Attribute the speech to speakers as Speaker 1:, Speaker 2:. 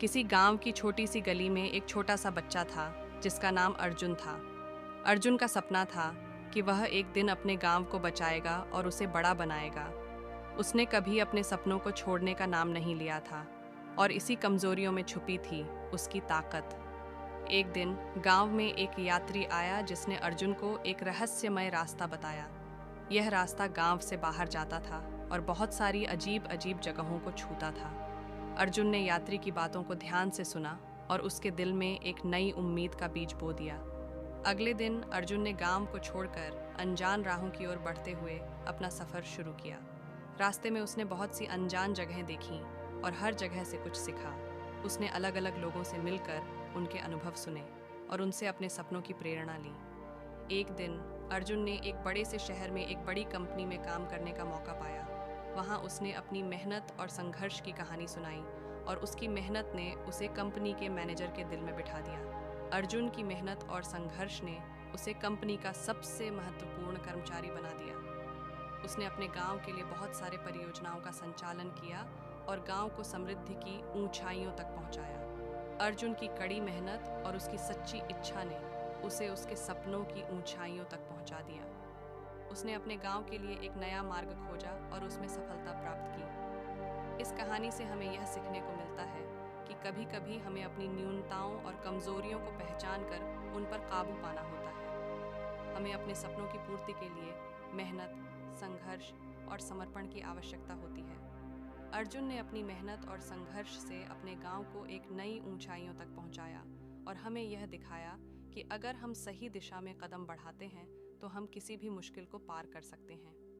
Speaker 1: किसी गांव की छोटी सी गली में एक छोटा सा बच्चा था जिसका नाम अर्जुन था। अर्जुन का सपना था कि वह एक दिन अपने गांव को बचाएगा और उसे बड़ा बनाएगा। उसने कभी अपने सपनों को छोड़ने का नाम नहीं लिया था और इसी कमजोरियों में छुपी थी उसकी ताकत। एक दिन गांव में एक यात्री आया जिसने अर्जुन को एक रहस्यमय रास्ता बताया। यह रास्ता गांव से बाहर जाता था और बहुत सारी अजीब अजीब जगहों को छूता था। अर्जुन ने यात्री की बातों को ध्यान से सुना और उसके दिल में एक नई उम्मीद का बीज बो दिया। अगले दिन अर्जुन ने गांव को छोड़कर अनजान राहों की ओर बढ़ते हुए अपना सफर शुरू किया। रास्ते में उसने बहुत सी अनजान जगहें देखीं और हर जगह से कुछ सीखा। उसने अलग अलग लोगों से मिलकर उनके अनुभव सुने और उनसे अपने सपनों की प्रेरणा ली। एक दिन अर्जुन ने एक बड़े से शहर में एक बड़ी कंपनी में काम करने का मौका पाया। वहाँ उसने अपनी मेहनत और संघर्ष की कहानी सुनाई और उसकी मेहनत ने उसे कंपनी के मैनेजर के दिल में बिठा दिया। अर्जुन की मेहनत और संघर्ष ने उसे कंपनी का सबसे महत्वपूर्ण कर्मचारी बना दिया। उसने अपने गांव के लिए बहुत सारे परियोजनाओं का संचालन किया और गांव को समृद्धि की ऊंचाइयों तक पहुंचाया। अर्जुन की कड़ी मेहनत और उसकी सच्ची इच्छा ने उसे उसके सपनों की ऊंचाइयों तक पहुंचा दिया। उसने अपने गांव के लिए एक नया मार्ग खोजा और उसमें सफलता प्राप्त की। इस कहानी से हमें यह सीखने को मिलता है कि कभी-कभी हमें अपनी न्यूनताओं और कमजोरियों को पहचान कर उन पर काबू पाना होता है। हमें अपने सपनों की पूर्ति के लिए मेहनत, संघर्ष और समर्पण की आवश्यकता होती है। अर्जुन ने अपनी मेहनत और संघर्ष से अपने गांव को एक नई ऊंचाइयों तक पहुंचाया और हमें यह दिखाया कि अगर हम सही दिशा में कदम बढ़ाते हैं तो हम किसी भी मुश्किल को पार कर सकते हैं।